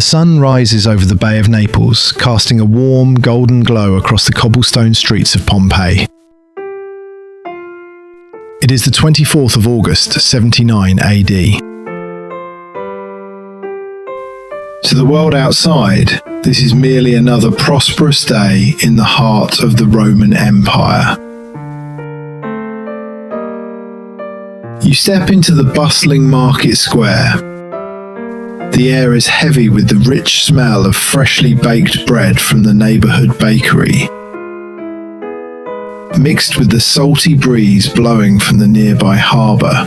The sun rises over the Bay of Naples, casting a warm, golden glow across the cobblestone streets of Pompeii. It is the 24th of August, 79 AD. To the world outside, this is merely another prosperous day in the heart of the Roman Empire. You step into the bustling market square. The air is heavy with the rich smell of freshly baked bread from the neighborhood bakery, mixed with the salty breeze blowing from the nearby harbor.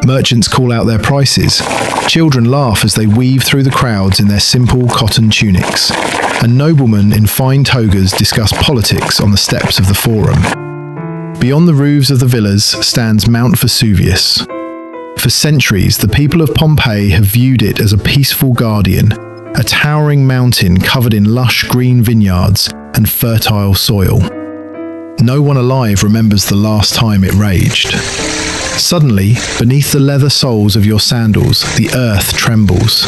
Merchants call out their prices. Children laugh as they weave through the crowds in their simple cotton tunics, and noblemen in fine togas discuss politics on the steps of the Forum. Beyond the roofs of the villas stands Mount Vesuvius. For centuries, the people of Pompeii have viewed it as a peaceful guardian, a towering mountain covered in lush green vineyards and fertile soil. No one alive remembers the last time it raged. Suddenly, beneath the leather soles of your sandals, the earth trembles.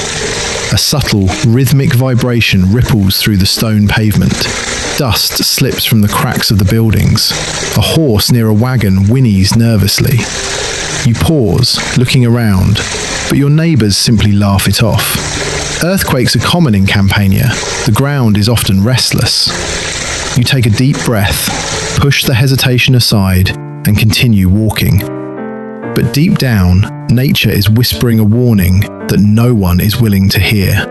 A subtle, rhythmic vibration ripples through the stone pavement. Dust slips from the cracks of the buildings. A horse near a wagon whinnies nervously. You pause, looking around, but your neighbours simply laugh it off. Earthquakes are common in Campania. The ground is often restless. You take a deep breath, push the hesitation aside, and continue walking. But deep down, nature is whispering a warning that no one is willing to hear.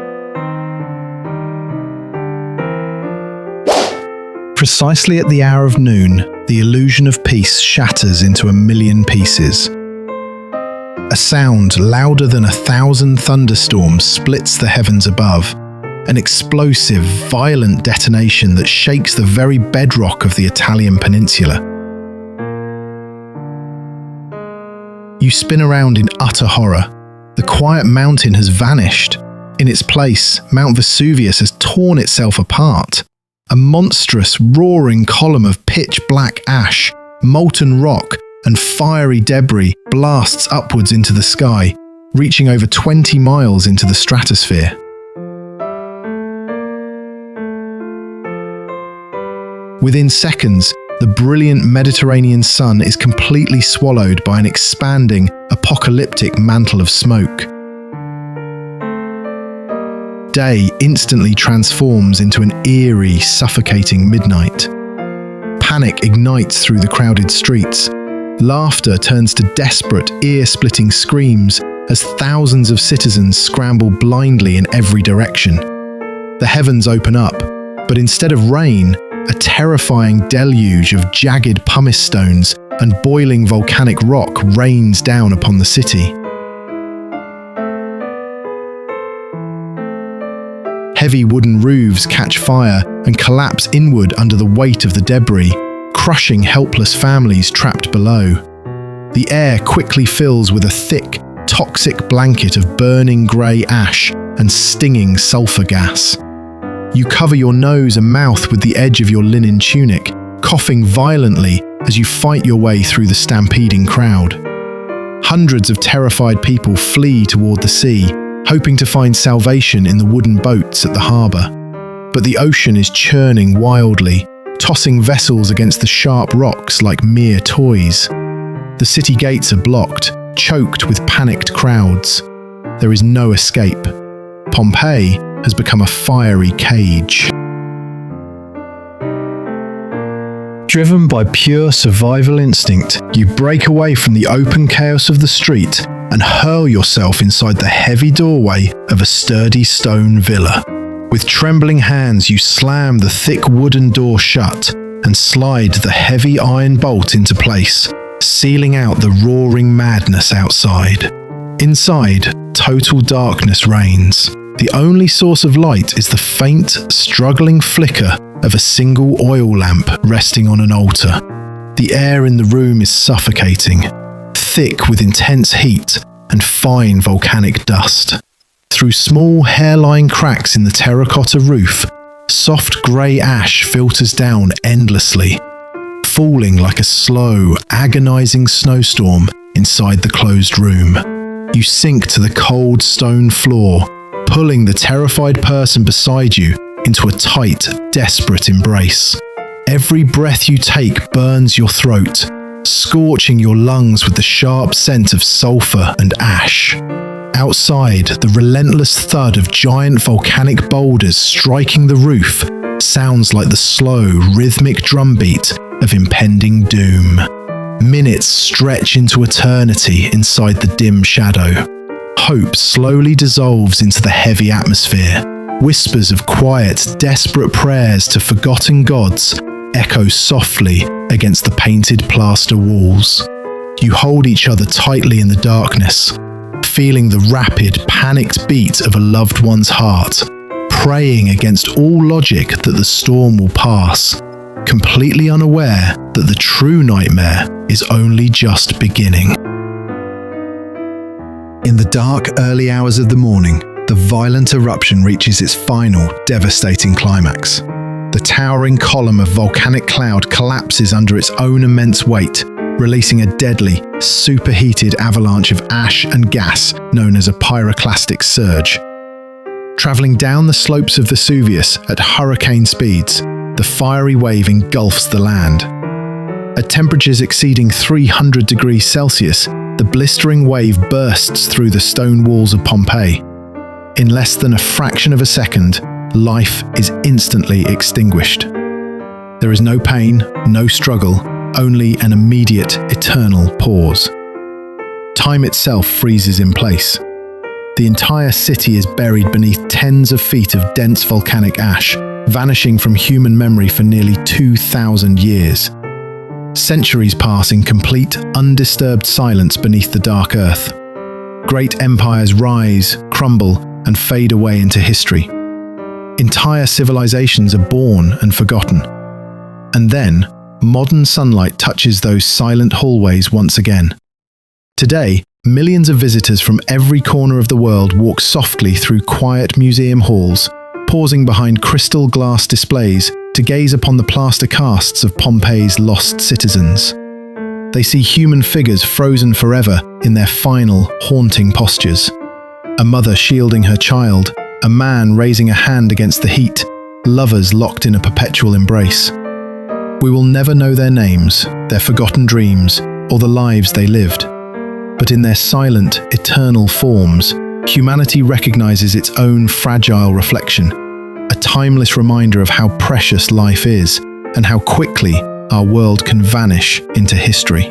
Precisely at the hour of noon, the illusion of peace shatters into a million pieces. A sound louder than 1,000 thunderstorms splits the heavens above, an explosive, violent detonation that shakes the very bedrock of the Italian peninsula. You spin around in utter horror. The quiet mountain has vanished. In its place, Mount Vesuvius has torn itself apart. A monstrous, roaring column of pitch-black ash, molten rock, and fiery debris blasts upwards into the sky, reaching over 20 miles into the stratosphere. Within seconds, the brilliant Mediterranean sun is completely swallowed by an expanding, apocalyptic mantle of smoke. Day instantly transforms into an eerie, suffocating midnight. Panic ignites through the crowded streets. Laughter turns to desperate, ear-splitting screams as thousands of citizens scramble blindly in every direction. The heavens open up, but instead of rain, a terrifying deluge of jagged pumice stones and boiling volcanic rock rains down upon the city. Heavy wooden roofs catch fire and collapse inward under the weight of the debris, crushing helpless families trapped below. The air quickly fills with a thick, toxic blanket of burning grey ash and stinging sulfur gas. You cover your nose and mouth with the edge of your linen tunic, coughing violently as you fight your way through the stampeding crowd. Hundreds of terrified people flee toward the sea, hoping to find salvation in the wooden boats at the harbour. But the ocean is churning wildly, tossing vessels against the sharp rocks like mere toys. The city gates are blocked, choked with panicked crowds. There is no escape. Pompeii has become a fiery cage. Driven by pure survival instinct, you break away from the open chaos of the street and hurl yourself inside the heavy doorway of a sturdy stone villa. With trembling hands, you slam the thick wooden door shut and slide the heavy iron bolt into place, sealing out the roaring madness outside. Inside, total darkness reigns. The only source of light is the faint, struggling flicker of a single oil lamp resting on an altar. The air in the room is suffocating, thick with intense heat and fine volcanic dust. Through small hairline cracks in the terracotta roof, soft grey ash filters down endlessly, falling like a slow, agonizing snowstorm inside the closed room. you sink to the cold stone floor, pulling the terrified person beside you into a tight, desperate embrace. Every breath you take burns your throat, scorching your lungs with the sharp scent of sulfur and ash. Outside, the relentless thud of giant volcanic boulders striking the roof sounds like the slow, rhythmic drumbeat of impending doom. Minutes stretch into eternity inside the dim shadow. Hope slowly dissolves into the heavy atmosphere. Whispers of quiet, desperate prayers to forgotten gods echo softly against the painted plaster walls. You hold each other tightly in the darkness, feeling the rapid, panicked beat of a loved one's heart, praying against all logic that the storm will pass, completely unaware that the true nightmare is only just beginning. In the dark, early hours of the morning, the violent eruption reaches its final, devastating climax. The towering column of volcanic cloud collapses under its own immense weight, releasing a deadly, superheated avalanche of ash and gas known as a pyroclastic surge. Traveling down the slopes of Vesuvius at hurricane speeds, the fiery wave engulfs the land. At temperatures exceeding 300 degrees Celsius, the blistering wave bursts through the stone walls of Pompeii. In less than a fraction of a second, life is instantly extinguished. There is no pain, no struggle, only an immediate, eternal pause. Time itself freezes in place. The entire city is buried beneath tens of feet of dense volcanic ash, vanishing from human memory for nearly 2,000 years. Centuries pass in complete, undisturbed silence beneath the dark earth. Great empires rise, crumble, and fade away into history. Entire civilizations are born and forgotten. And then, modern sunlight touches those silent hallways once again. Today, millions of visitors from every corner of the world walk softly through quiet museum halls, pausing behind crystal glass displays to gaze upon the plaster casts of Pompeii's lost citizens. They see human figures frozen forever in their final, haunting postures. A mother shielding her child, a man raising a hand against the heat, lovers locked in a perpetual embrace. We will never know their names, their forgotten dreams, or the lives they lived. But in their silent, eternal forms, humanity recognizes its own fragile reflection, a timeless reminder of how precious life is and how quickly our world can vanish into history.